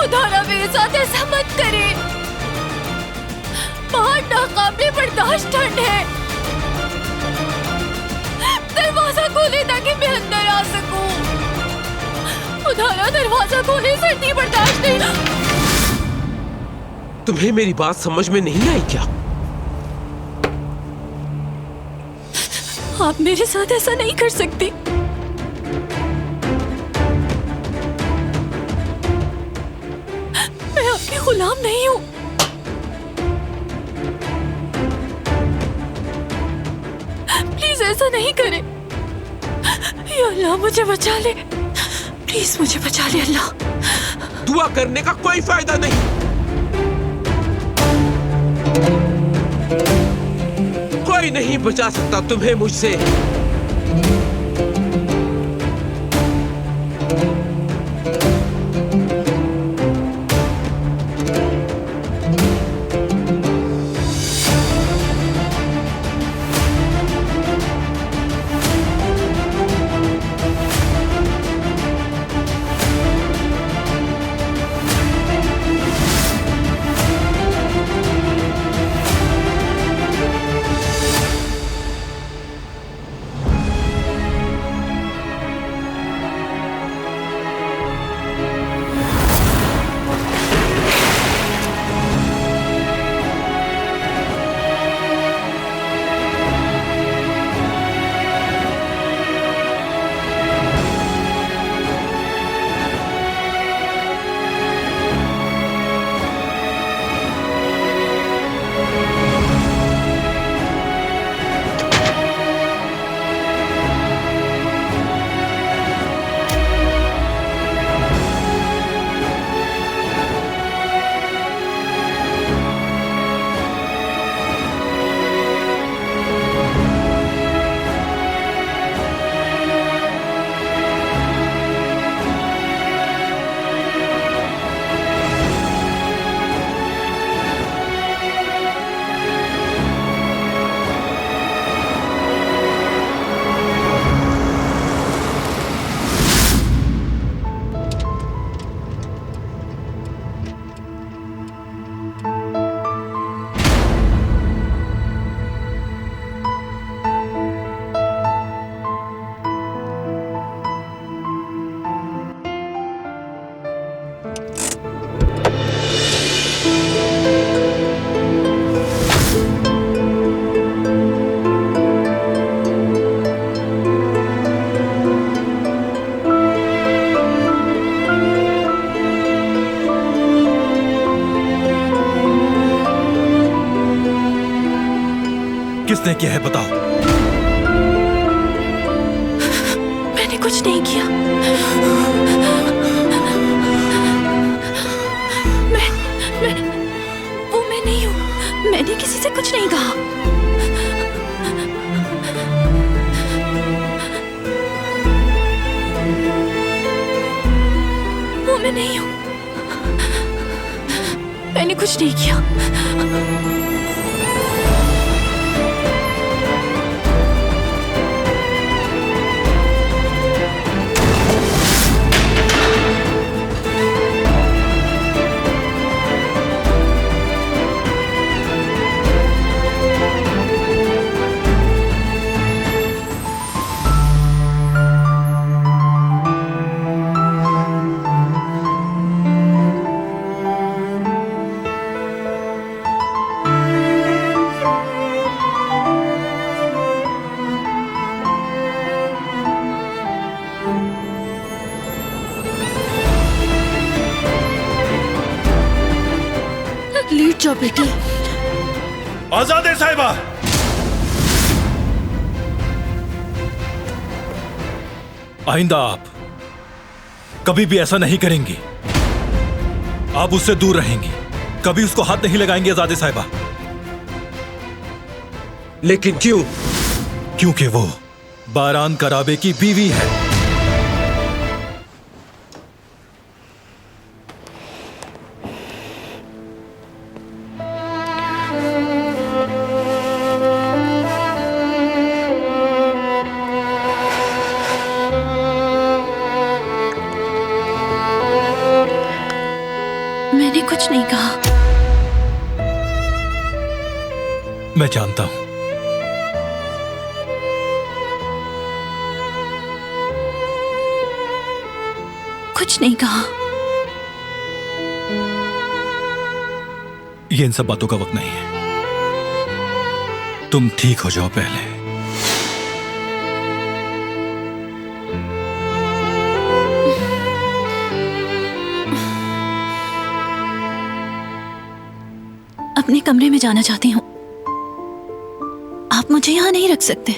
खुदा मेरे साथ ऐसा मत करे। बाहर नाकाबिले बर्दाश्त ठंड है। दरवाजा खोले ताकि मैं अंदर आ सकूं। खुदा दरवाजा खोले, सर्दी बर्दाश्त नहीं। तुम्हें मेरी बात समझ में नहीं आई क्या? आप मेरे साथ ऐसा नहीं कर सकती। मैं आपकी गुलाम नहीं हूं। प्लीज ऐसा नहीं करें। या अल्लाह मुझे बचा ले, प्लीज मुझे बचा ले अल्लाह। दुआ करने का कोई फायदा नहीं। कोई नहीं बचा सकता तुम्हें मुझसे। किसने किया है बताओ। मैंने कुछ नहीं किया। मैं नहीं हूं। मैंने किसी से कुछ नहीं कहा। वो मैं नहीं हूं। मैंने कुछ नहीं किया। लेट जाओ बेटी। आजाद साहिबा, आइंदा आप कभी भी ऐसा नहीं करेंगी। आप उससे दूर रहेंगी, कभी उसको हाथ नहीं लगाएंगे आजाद साहिबा। लेकिन क्यों? क्योंकि वो बारान कराबे की बीवी है। मैंने कुछ नहीं कहा। मैं जानता हूं। कुछ नहीं कहा। ये इन सब बातों का वक्त नहीं है। तुम ठीक हो जाओ पहले। अपने कमरे में जाना चाहती हूँ। आप मुझे यहाँ नहीं रख सकते।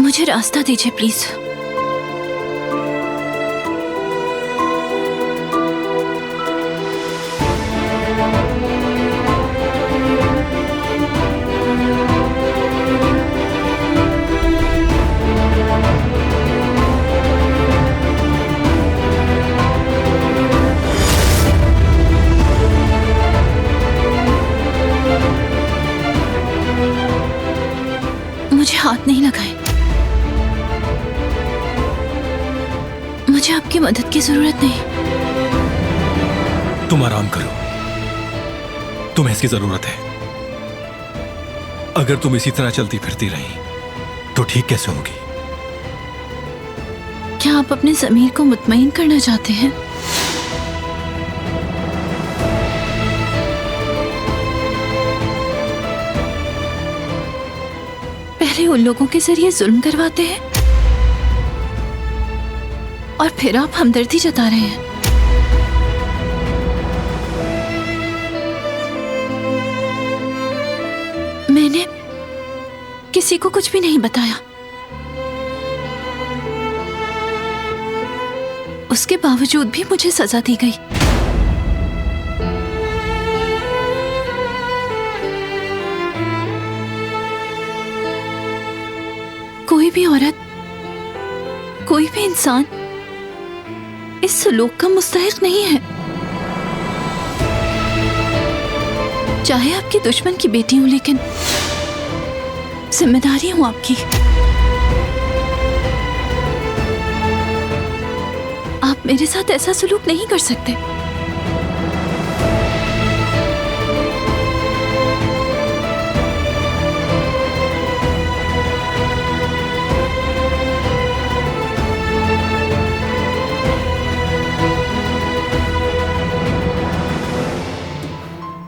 मुझे रास्ता दीजिए प्लीज। मुझे हाथ नहीं लगाए। मुझे आपकी मदद की जरूरत नहीं। तुम आराम करो। तुम्हें इसकी जरूरत है। अगर तुम इसी तरह चलती फिरती रही तो ठीक कैसे होगी? क्या आप अपने ज़मीर को मुतमईन करना चाहते हैं? पहले उन लोगों के जरिए जुल्म करवाते हैं और फिर आप हमदर्दी जता रहे हैं। मैंने किसी को कुछ भी नहीं बताया। उसके बावजूद भी मुझे सजा दी गई। कोई भी औरत, कोई भी इंसान इस सलूक का मुस्तहिक नहीं है। चाहे आपकी दुश्मन की बेटी हूं, लेकिन जिम्मेदारी हूं आपकी। आप मेरे साथ ऐसा सलूक नहीं कर सकते।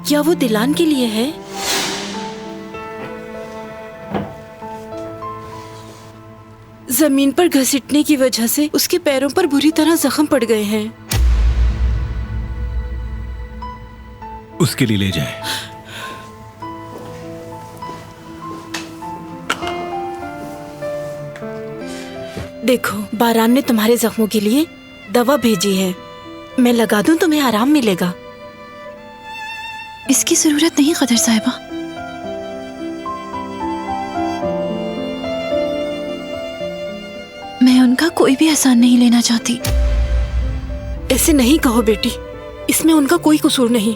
क्या वो दिलान के लिए है? जमीन पर घसीटने की वजह से उसके पैरों पर बुरी तरह जख्म पड़ गए हैं। उसके लिए ले जाए। देखो, बारान ने तुम्हारे जख्मों के लिए दवा भेजी है। मैं लगा दूं, तुम्हें आराम मिलेगा। इसकी जरूरत नहीं कदर साहिबा। मैं उनका कोई भी एहसान नहीं लेना चाहती। ऐसे नहीं कहो बेटी, इसमें उनका कोई कसूर नहीं।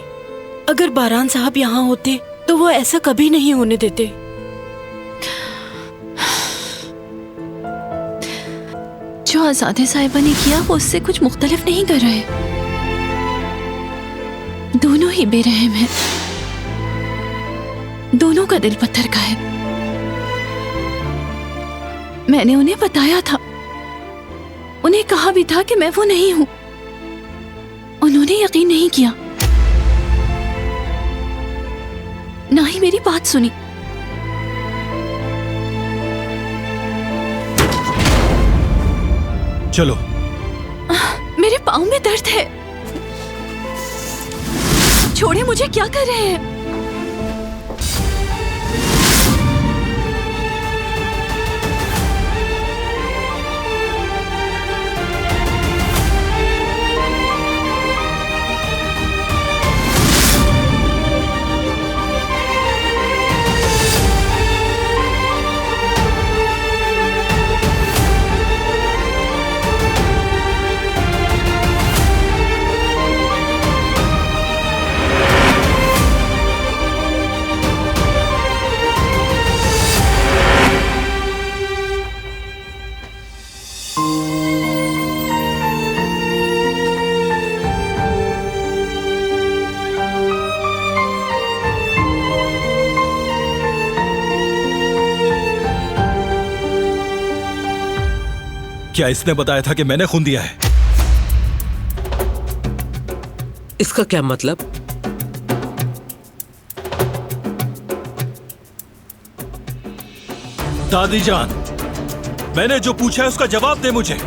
अगर बारान साहब यहाँ होते तो वो ऐसा कभी नहीं होने देते। जो आजादे साहिबा ने किया वो उससे कुछ मुख्तलिफ नहीं कर रहे। दोनों ही बेरहम हैं। दोनों का दिल पत्थर का है। मैंने उन्हें बताया था, उन्हें कहा भी था कि मैं वो नहीं हूं। उन्होंने यकीन नहीं किया, ना ही मेरी बात सुनी। चलो। मेरे पाँव में दर्द है। छोड़े मुझे, क्या कर रहे हैं? क्या इसने बताया था कि मैंने खून दिया है? इसका क्या मतलब? दादी जान, मैंने जो पूछा है उसका जवाब दे मुझे।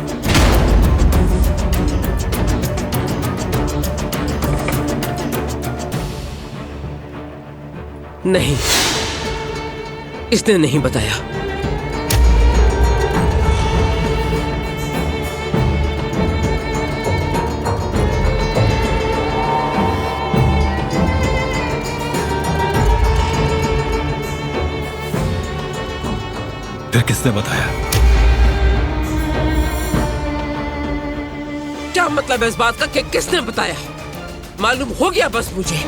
नहीं, इसने नहीं बताया। फिर किसने बताया? क्या मतलब है इस बात का कि किसने बताया? मालूम हो गया बस मुझे।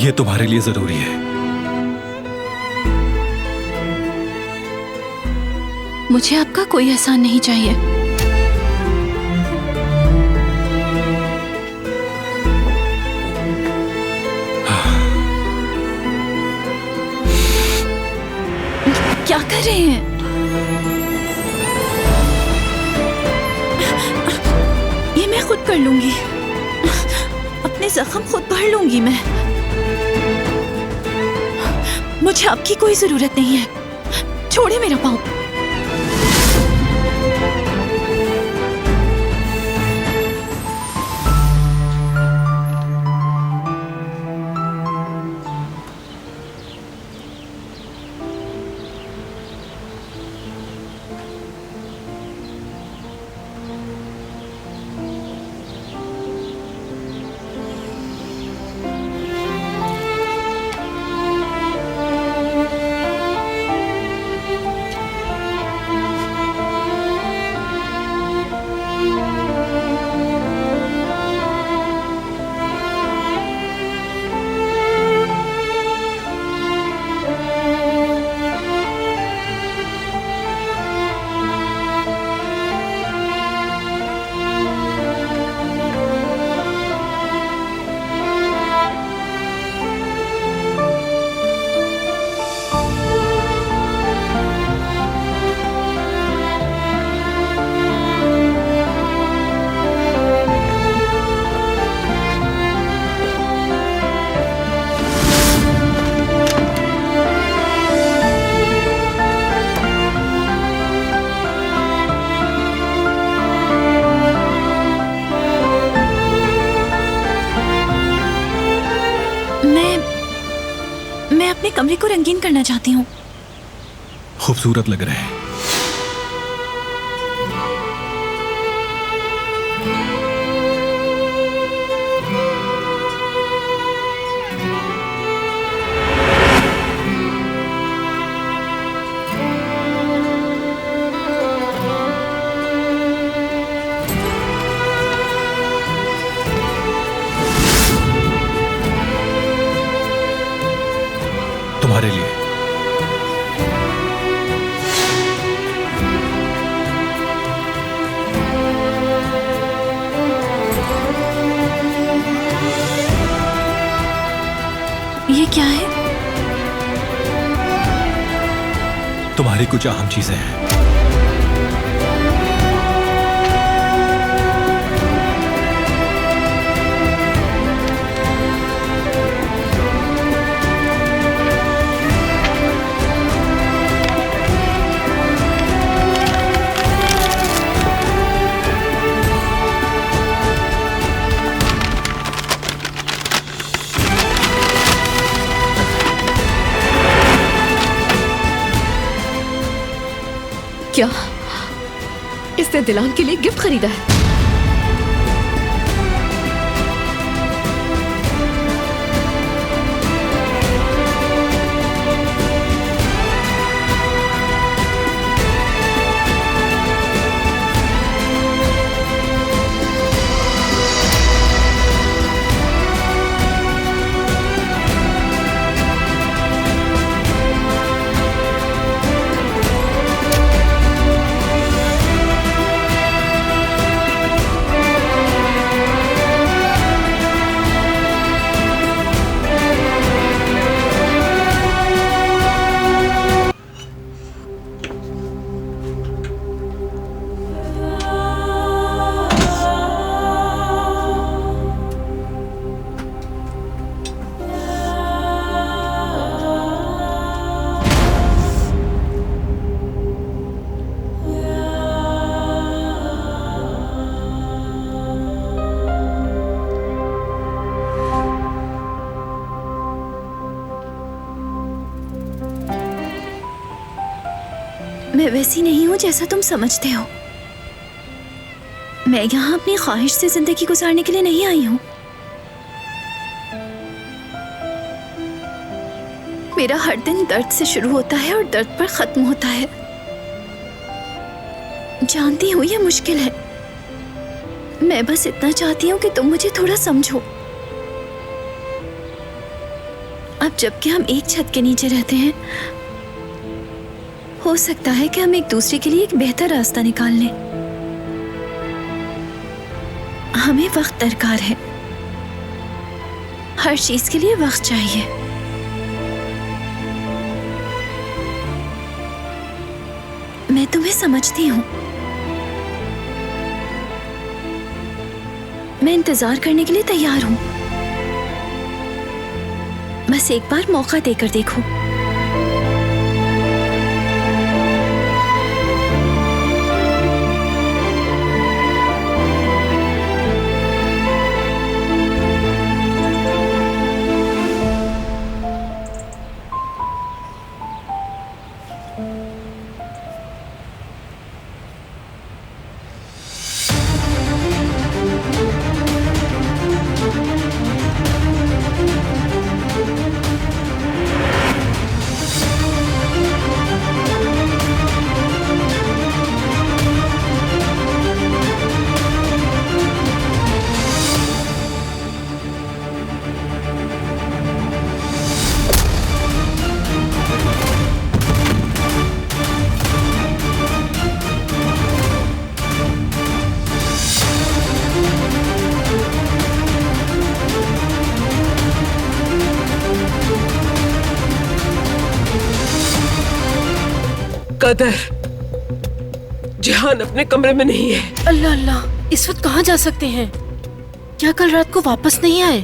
ये तुम्हारे लिए जरूरी है। मुझे आपका कोई एहसान नहीं चाहिए। क्या कर रहे हैं? ये मैं खुद कर लूंगी। अपने जख्म खुद भर लूंगी मैं। मुझे आपकी कोई जरूरत नहीं है। छोड़े मेरा पाँव। मैं अपने कमरे को रंगीन करना चाहती हूँ। खूबसूरत लग रहे हैं। तुम्हारे लिए। ये क्या है? तुम्हारी कुछ अहम चीजें हैं। क्या इसने दिलान के लिए गिफ्ट खरीदा है? मैं वैसी नहीं हूँ जैसा तुम समझते हो। मैं यहाँ अपनी ख्वाहिश से जिंदगी गुजारने के लिए नहीं आई हूँ। मेरा हर दिन दर्द से शुरू होता है और दर्द पर खत्म होता है। जानती हूँ ये मुश्किल है। मैं बस इतना चाहती हूँ कि तुम मुझे थोड़ा समझो। अब जबकि हम एक छत के नीचे रहते हैं, हो सकता है कि हम एक दूसरे के लिए एक बेहतर रास्ता निकाल लें। हमें वक्त दरकार है। हर चीज के लिए वक्त चाहिए। मैं तुम्हें समझती हूँ। मैं इंतजार करने के लिए तैयार हूँ। बस एक बार मौका देकर देखो। कदर, जिहान अपने कमरे में नहीं है। अल्लाह अल्लाह, इस वक्त कहाँ जा सकते हैं? क्या कल रात को वापस नहीं आए?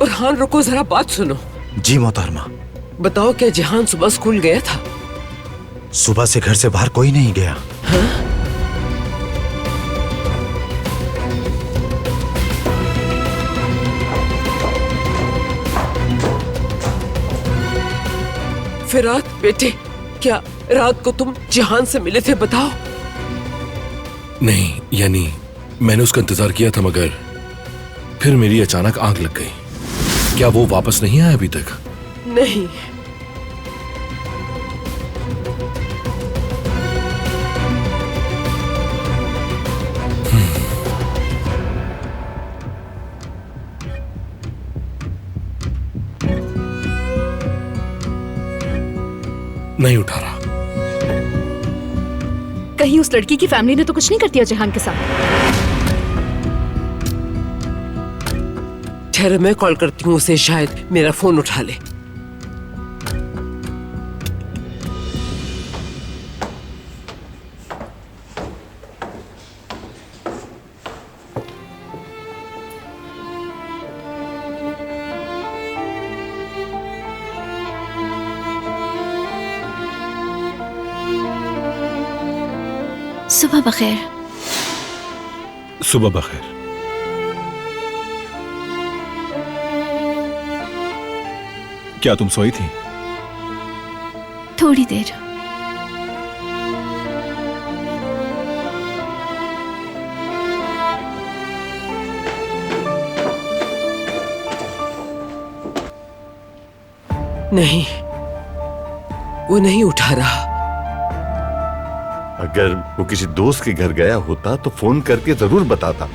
और हान, रुको जरा, बात सुनो। जी मोहतरमा। बताओ, क्या जिहान सुबह स्कूल गया था? सुबह से घर से बाहर कोई नहीं गया। हाँ? फिरात बेटे, क्या रात को तुम जिहान से मिले थे? बताओ। नहीं, यानी मैंने उसका इंतजार किया था, मगर फिर मेरी अचानक आंख लग गई। क्या वो वापस नहीं आया अभी तक? नहीं। नहीं उठा रहा। कहीं उस लड़की की फैमिली ने तो कुछ नहीं कर दिया जिहान के साथ? ठहरो, मैं कॉल करती हूँ उसे, शायद मेरा फोन उठा ले। सुबह बखैर। सुबह बखैर। क्या तुम सोई थी? थोड़ी देर। नहीं, वो नहीं उठा रहा। अगर वो किसी दोस्त के घर गया होता तो फोन करके जरूर बताता।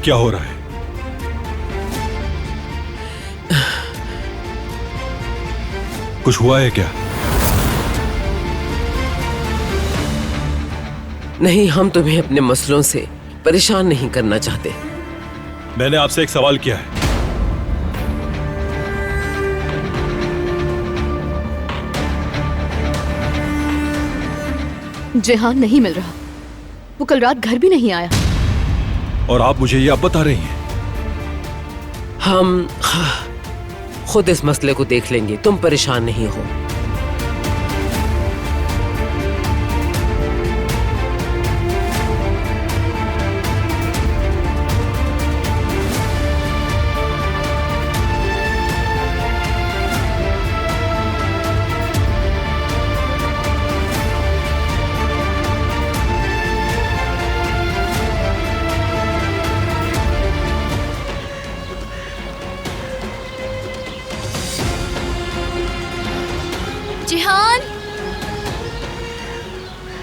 क्या हो रहा है? कुछ हुआ है क्या? नहीं, हम तुम्हें अपने मसलों से परेशान नहीं करना चाहते। मैंने आपसे एक सवाल किया है। जिहान नहीं मिल रहा। वो कल रात घर भी नहीं आया। और आप मुझे ये अब बता रही हैं? हम खुद इस मसले को देख लेंगे, तुम परेशान नहीं हो। जिहान,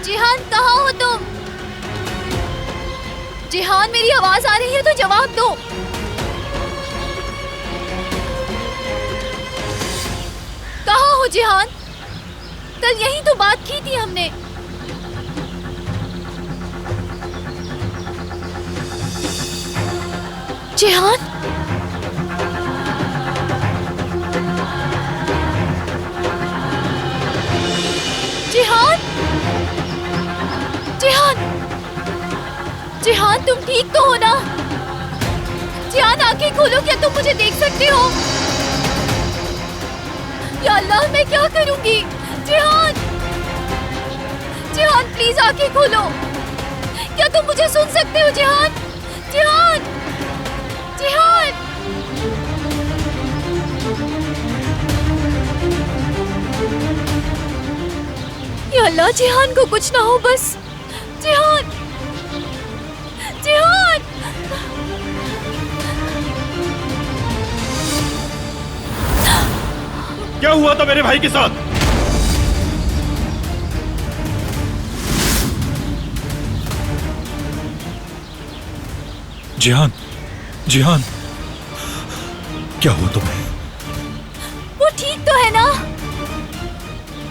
जिहान कहाँ हो तुम? जिहान मेरी आवाज आ रही है तो जवाब दो। कहाँ हो जिहान? कल यही तो बात की थी हमने। जिहान, जिहान, जिहान, जिहान तुम ठीक तो हो ना? जिहान आंखें खोलो, क्या तुम मुझे देख सकते हो? या अल्लाह मैं क्या करूंगी? जिहान, जिहान प्लीज आंखें खोलो। क्या तुम मुझे सुन सकते हो जिहान? जिहान, जिहान। या अल्लाह जिहान को कुछ ना हो बस। जिहान, जिहान। क्या हुआ था मेरे भाई के साथ? जिहान, जिहान, क्या हुआ तुम्हें? वो ठीक तो है ना?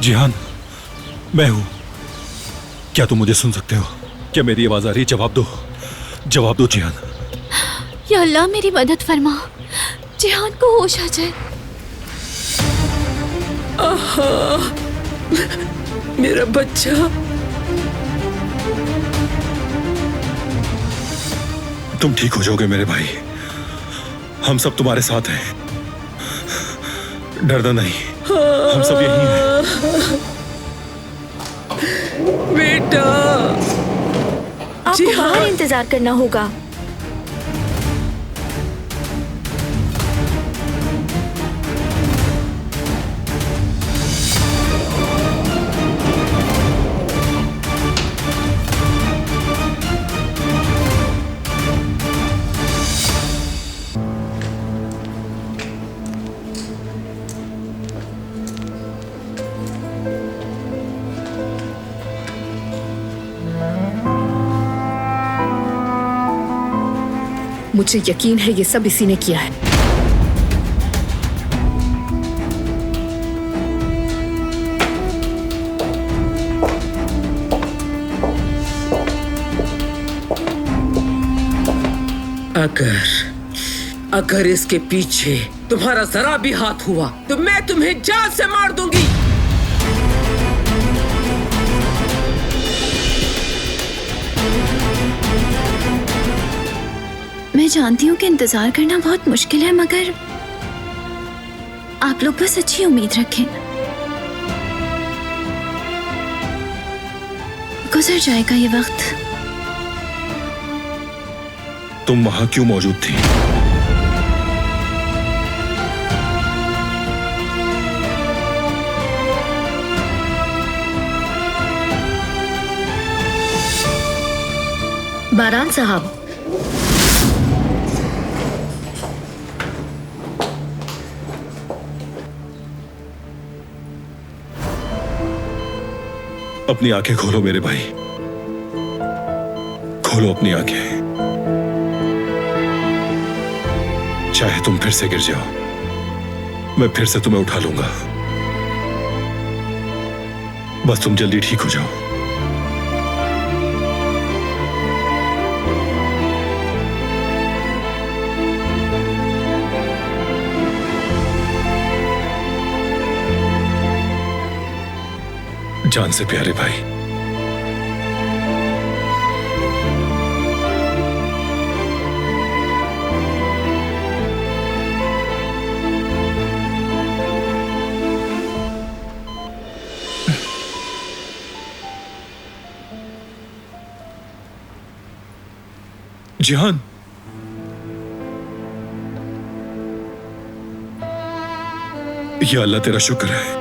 जिहान, मैं हूं। क्या तुम मुझे सुन सकते हो? क्या मेरी आवाज आ रही है? जवाब दो, जवाब दो जिहान। या अल्लाह मेरी मदद फरमा, जिहान को होश आ जाए। मेरा बच्चा। तुम ठीक हो जाओगे मेरे भाई, हम सब तुम्हारे साथ हैं। डरना नहीं, हम सब यहीं हैं। बेटा, आपको बाहर इंतजार करना होगा। मुझे यकीन है ये सब इसी ने किया है। अगर इसके पीछे तुम्हारा जरा भी हाथ हुआ तो मैं तुम्हें जान से मार दूंगी। मैं जानती हूँ कि इंतजार करना बहुत मुश्किल है, मगर आप लोग बस अच्छी उम्मीद रखें। गुजर जाएगा ये वक्त। तुम वहां क्यों मौजूद थी? बारान साहब, अपनी आंखें खोलो मेरे भाई, खोलो अपनी आंखें। चाहे तुम फिर से गिर जाओ, मैं फिर से तुम्हें उठा लूंगा। बस तुम जल्दी ठीक हो जाओ। जान से प्यारे भाई, जिहान, या अल्लाह तेरा शुक्र है।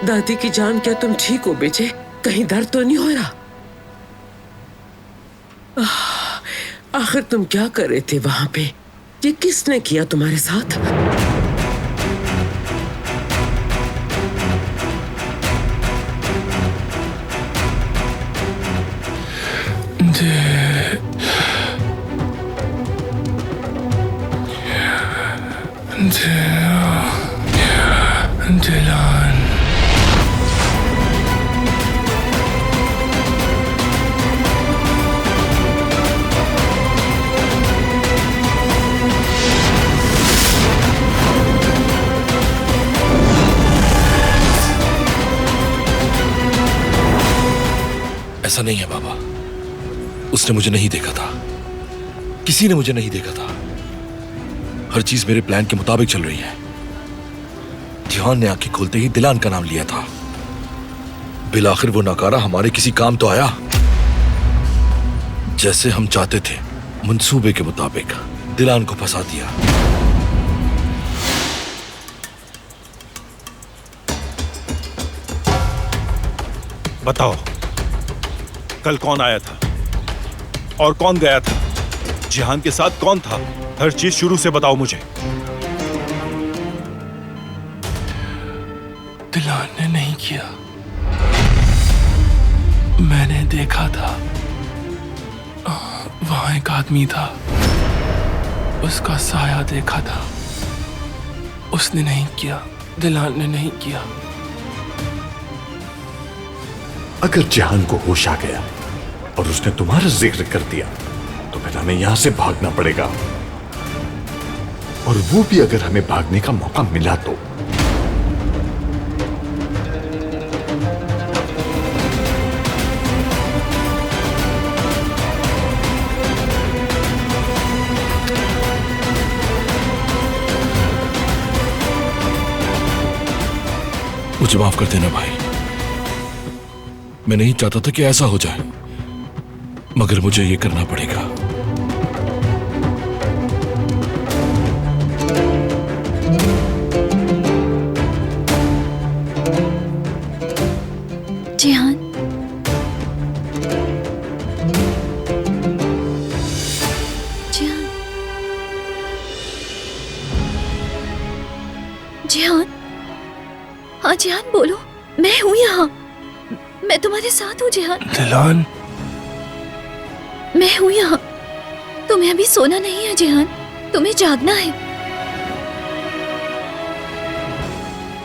दादी की जान, क्या तुम ठीक हो बेटे? कहीं दर्द तो नहीं हो रहा? आखिर तुम क्या कर रहे थे वहां पे? ये किसने किया तुम्हारे साथ? दिलान। ऐसा नहीं है बाबा, उसने मुझे नहीं देखा था, किसी ने मुझे नहीं देखा था। हर चीज मेरे प्लान के मुताबिक चल रही है। ध्यान ने आंखें खोलते ही दिलान का नाम लिया था। बिल आखिर वो नकारा हमारे किसी काम तो आया, जैसे हम चाहते थे। मंसूबे के मुताबिक दिलान को फंसा दिया। बताओ, कल कौन आया था और कौन गया था? जिहान के साथ कौन था? हर चीज शुरू से बताओ मुझे। दिलान ने नहीं किया, मैंने देखा था। वहां एक आदमी था, उसका साया देखा था। उसने नहीं किया, दिलान ने नहीं किया। अगर जहान को होश आ गया और उसने तुम्हारा जिक्र कर दिया तो फिर हमें यहां से भागना पड़ेगा, और वो भी अगर हमें भागने का मौका मिला तो। मुझे माफ कर देना भाई, मैं नहीं चाहता था कि ऐसा हो जाए, मगर मुझे ये करना पड़ेगा। जिहान, जिहान, जिहान, हाँ जिहान बोलो, मैं हूं यहाँ, मैं तुम्हारे साथ हूँ जिहान। दिलान, मैं हूं यहाँ। तुम्हें अभी सोना नहीं है जिहान, तुम्हें जागना है।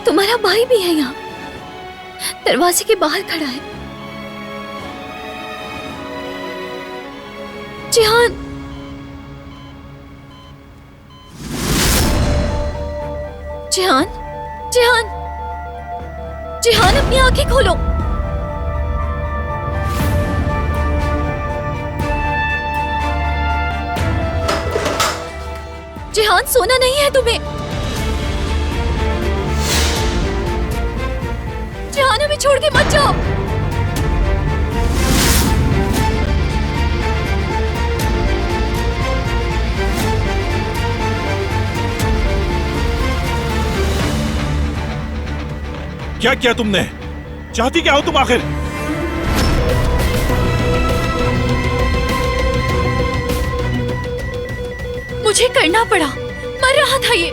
तुम्हारा भाई भी है यहाँ, दरवाजे के बाहर खड़ा है। जिहान, जिहान, जिहान, जिहान अपनी आंखें खोलो। जिहान, सोना नहीं है तुम्हें। जिहान, हमें छोड़ के मत जाओ। क्या किया तुमने? चाहती क्या हो तुम आखिर? मुझे करना पड़ा, मर रहा था ये।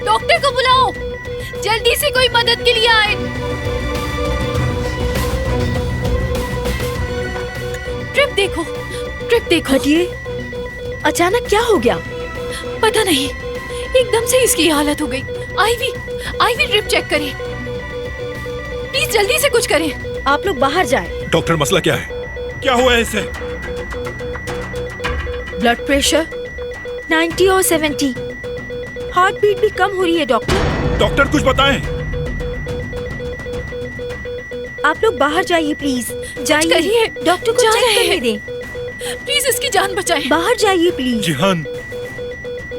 डॉक्टर को बुलाओ, जल्दी से कोई मदद के लिए आए। ट्रिप देखो, ट्रिप देखो। हटिए, अचानक क्या हो गया? पता नहीं, एकदम से इसकी हालत हो गई। आईवी, आईवी ड्रिप चेक करें प्लीज, जल्दी से कुछ करें। आप लोग बाहर जाएं। डॉक्टर, मसला क्या है? क्या हुआ है इसे? ब्लड प्रेशर 90 और 70, हार्ट बीट भी कम हो रही है डॉक्टर। डॉक्टर कुछ बताएं। आप लोग बाहर जाइए प्लीज, जाइए। करिए, डॉक्टर को जा चेक रहे करने हैं। दें। प्लीज इसकी जान बचाएं। बाहर जाइए प्लीज, जिहान,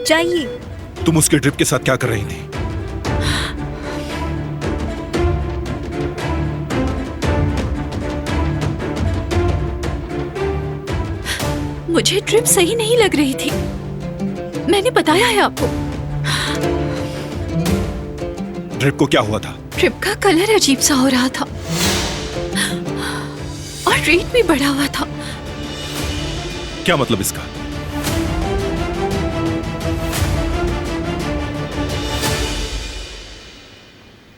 जाइए। तुम उसके ड्रिप के साथ क्या कर रही थी? मुझे ड्रिप सही नहीं लग रही थी, मैंने बताया है आपको। ड्रिप को क्या हुआ था? ड्रिप का कलर अजीब सा हो रहा था और रेट भी बढ़ा हुआ था। क्या मतलब इसका?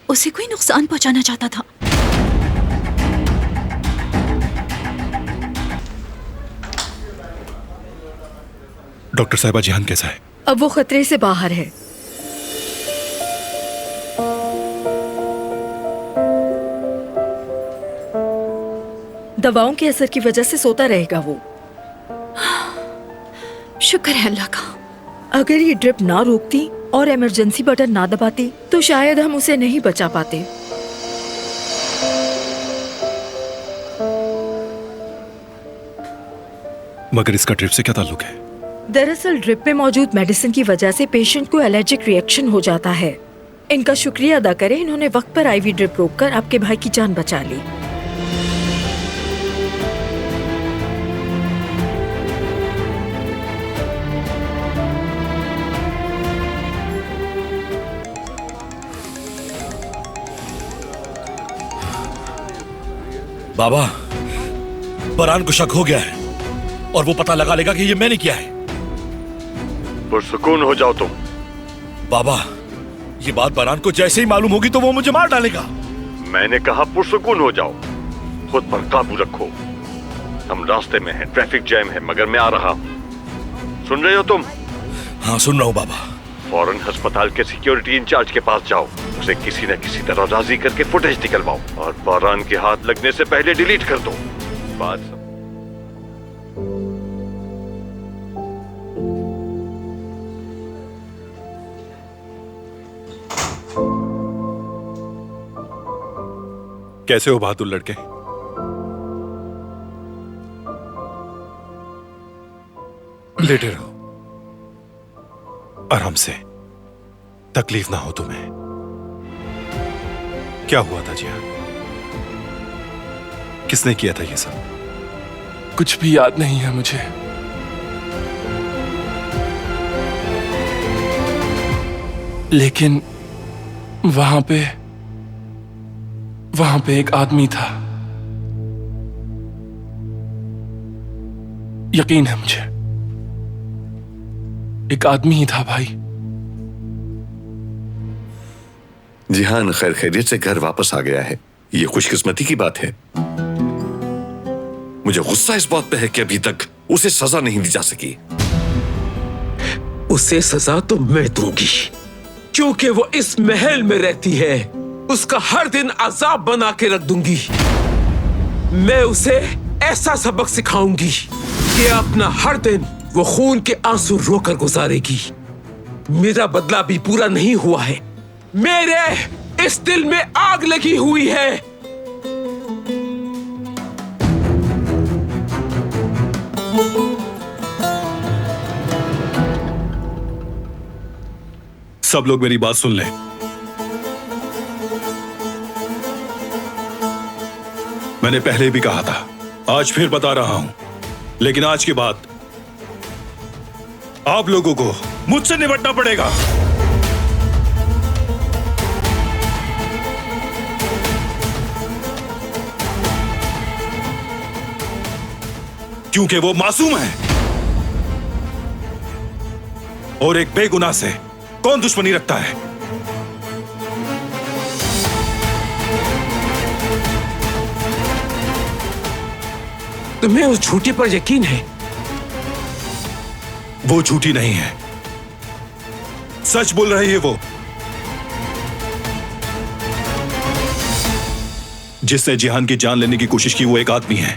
उसे कोई नुकसान पहुंचाना चाहता था। डॉक्टर साहिबा, जिहान कैसा है? अब वो खतरे से बाहर है। दवाओं के असर की वजह से सोता रहेगा वो। शुक्र है अल्लाह का। अगर ये ड्रिप ना रोकती और इमरजेंसी बटन ना दबाती तो शायद हम उसे नहीं बचा पाते। मगर इसका ड्रिप से क्या ताल्लुक है? दरअसल ड्रिप में मौजूद मेडिसिन की वजह से पेशेंट को एलर्जिक रिएक्शन हो जाता है। इनका शुक्रिया अदा करें, इन्होंने वक्त पर आईवी ड्रिप रोककर आपके भाई की जान बचा ली। बाबा, बरहान को शक हो गया है और वो पता लगा लेगा कि ये मैंने किया है। पुरसुकून हो जाओ तुम। बाबा, ये बात बरहान को जैसे ही मालूम होगी तो वो मुझे मार डालेगा। मैंने कहा पुरसुकून हो जाओ, खुद पर काबू रखो। हम रास्ते में हैं, ट्रैफिक जैम है, मगर मैं आ रहा हूँ। सुन रहे हो तुम? हाँ, सुन रहा हूँ बाबा। फौरन अस्पताल के सिक्योरिटी इंचार्ज के पास जाओ, उसे किसी न किसी तरह राजी करके फुटेज निकलवाओ और बरहान के हाथ लगने से पहले डिलीट कर दो। बात कैसे हो बहादुर लड़के? लेटे रहो, आराम से, तकलीफ ना हो तुम्हें। क्या हुआ था जिहान? किसने किया था ये सब? कुछ भी याद नहीं है मुझे। लेकिन वहां पे एक आदमी था। यकीन है मुझे, एक आदमी ही था भाई। जिहान खैर खैरियत से घर वापस आ गया है, ये खुशकिस्मती की बात है। मुझे गुस्सा इस बात पे है कि अभी तक उसे सजा नहीं दी जा सकी। उसे सजा तो मैं दूंगी, क्योंकि वो इस महल में रहती है। उसका हर दिन अजाब बना के रख दूंगी। मैं उसे ऐसा सबक सिखाऊंगी कि अपना हर दिन वो खून के आंसू रोकर गुजारेगी। मेरा बदला भी पूरा नहीं हुआ है, मेरे इस दिल में आग लगी हुई है। सब लोग मेरी बात सुन लें। मैंने पहले भी कहा था, आज फिर बता रहा हूं, लेकिन आज के बाद आप लोगों को मुझसे निपटना पड़ेगा। क्योंकि वो मासूम है और एक बेगुनाह से कौन दुश्मनी रखता है? तुम्हें उस झूठी पर यकीन है? वो झूठी नहीं है, सच बोल रही है वो। जिसने जिहान की जान लेने की कोशिश की वो एक आदमी है।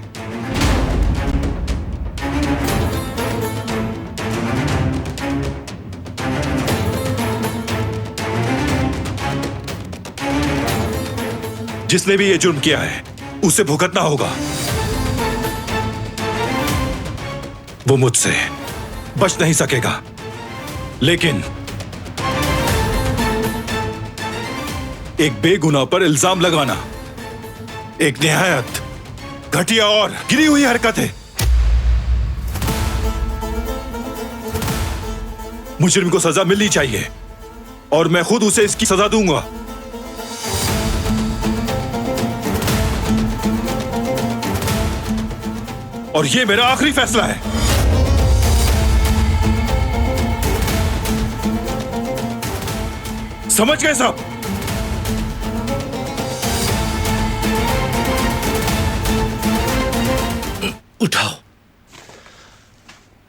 जिसने भी ये जुर्म किया है उसे भुगतना होगा। वो मुझसे बच नहीं सकेगा, लेकिन एक बेगुनाह पर इल्जाम लगाना एक निहायत घटिया और गिरी हुई हरकत है। मुजरिम को सजा मिलनी चाहिए और मैं खुद उसे इसकी सजा दूंगा। और ये मेरा आखिरी फैसला है। समझ गए साहब? उठाओ।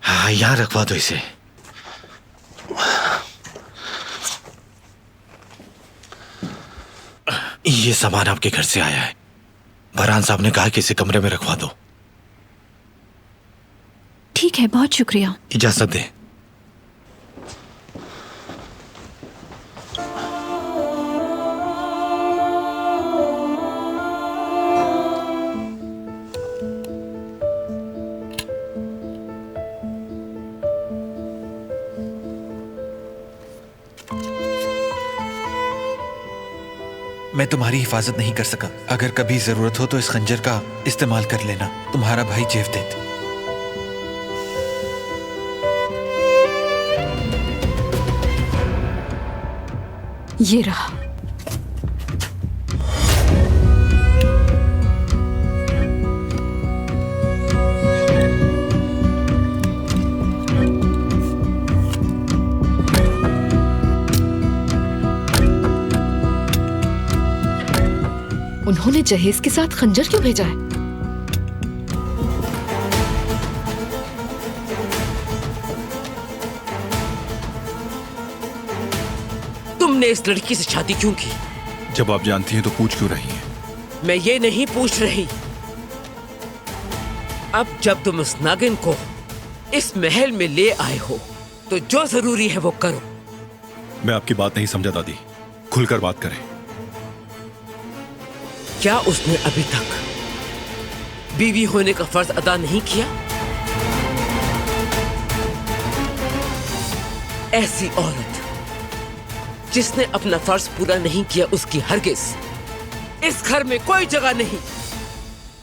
हाँ, यहां रखवा दो इसे। ये सामान आपके घर से आया है। बरहान साहब ने कहा कि इसे कमरे में रखवा दो। ठीक है, बहुत शुक्रिया। इजाजत दें। मैं तुम्हारी हिफाजत नहीं कर सका। अगर कभी जरूरत हो तो इस खंजर का इस्तेमाल कर लेना। तुम्हारा भाई जेवदेत। ये रहा। उन्होंने जहेज के साथ खंजर क्यों भेजा है? तुमने इस लड़की से शादी क्यों की? जब आप जानती हैं तो पूछ क्यों रही हैं? मैं ये नहीं पूछ रही। अब जब तुम उस नागिन को इस महल में ले आए हो तो जो जरूरी है वो करो। मैं आपकी बात नहीं समझा दादी, खुलकर बात करें। क्या उसने अभी तक बीवी होने का फर्ज अदा नहीं किया? ऐसी औरत जिसने अपना फर्ज पूरा नहीं किया, उसकी हरगिज इस घर में कोई जगह नहीं।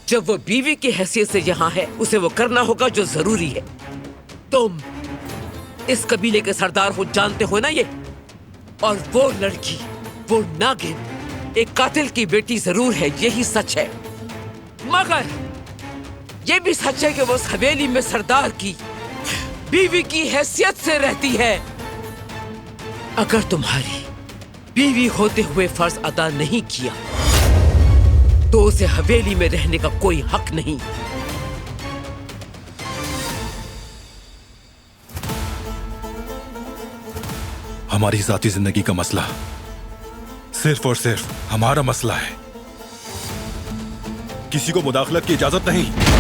जब वो बीवी की हैसियत से यहाँ है, उसे वो करना होगा जो जरूरी है। तुम इस कबीले के सरदार हो, जानते हो ना ये। और वो लड़की, वो नागिन एक कातिल की बेटी जरूर है, यही सच है। मगर ये भी सच है कि वो उस हवेली में सरदार की बीवी की हैसियत से रहती है। अगर तुम्हारी बीवी होते हुए फर्ज अदा नहीं किया तो उसे हवेली में रहने का कोई हक नहीं। हमारी जाती जिंदगी का मसला सिर्फ और सिर्फ हमारा मसला है। किसी को मुदाखलत की इजाजत नहीं।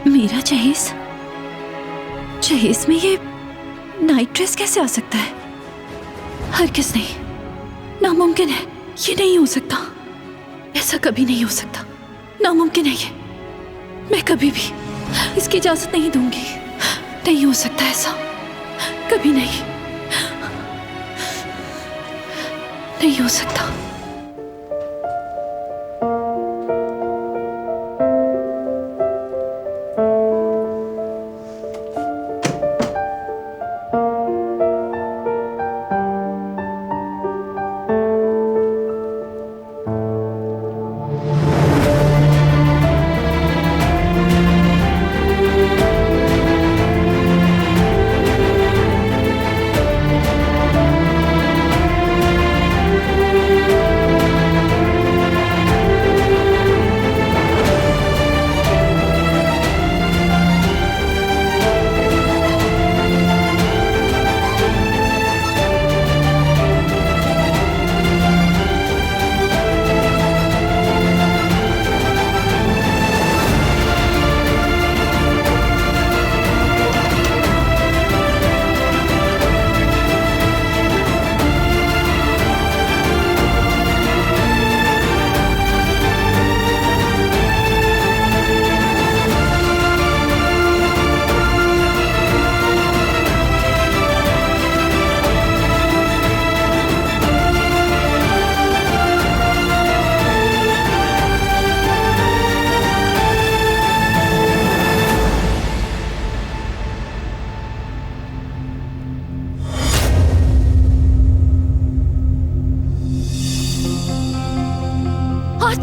मेरा जहेज, जहेज में ये नाइट ड्रेस कैसे आ सकता है? हरगिज़ नहीं, नामुमकिन है। ये नहीं हो सकता, ऐसा कभी नहीं हो सकता, नामुमकिन है ये। मैं कभी भी इसकी इजाजत नहीं दूंगी। नहीं हो सकता ऐसा, कभी नहीं, नहीं हो सकता।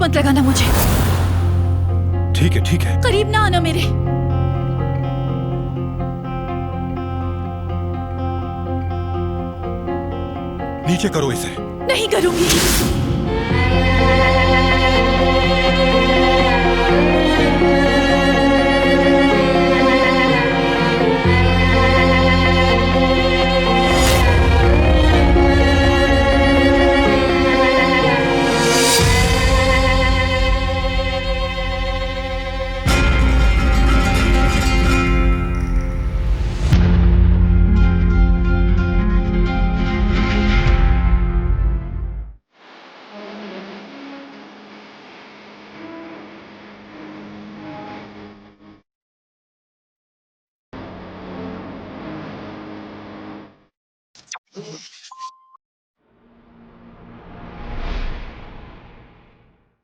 मत लगाना मुझे। ठीक है, ठीक है। करीब ना आना मेरे। नीचे करो इसे। नहीं करूंगी।